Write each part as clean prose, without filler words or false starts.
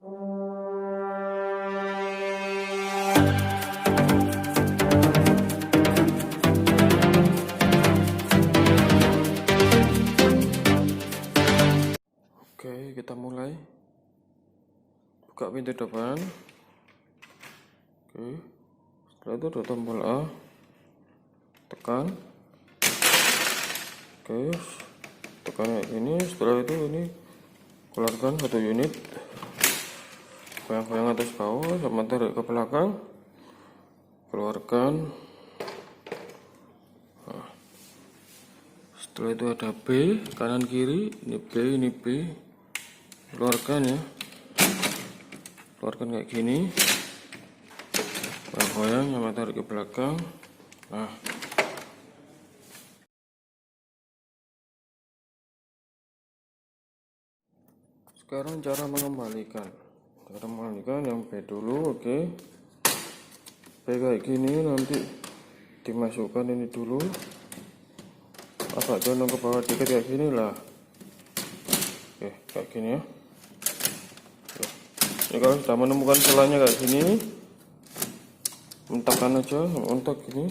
Oke, kita mulai. Buka pintu depan. Oke, setelah itu ada tombol A, tekan. Oke, tekan kayak gini. Setelah itu ini keluarkan satu unit, goyang-goyang atas bawah sama tarik ke belakang, keluarkan. Nah, setelah itu ada B, kanan kiri, ini B, keluarkan ya, keluarkan kayak gini, goyang-goyang sama tarik ke belakang. Nah, sekarang cara mengembalikan yang B dulu. Oke, B kayak gini, nanti dimasukkan ini dulu, agak condong ke bawah dikit kayak gini lah. Oke, kayak gini ya. Oke. Ini kalau sudah menemukan celahnya kayak gini, mentakkan aja, untuk gini,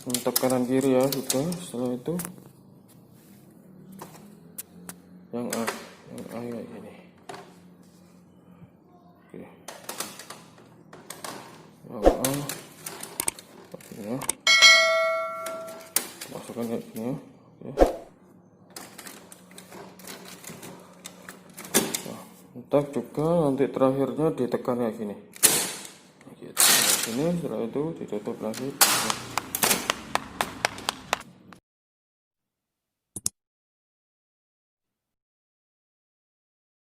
untuk kanan kiri ya sudah. Setelah itu yang A kayak gini. Oke, yang A kayak gini ya, masukkan kayak gini ya. Oke. Entak juga, nanti terakhirnya ditekan kayak gini. Gitu. Nah, sini setelah itu ditutup lagi.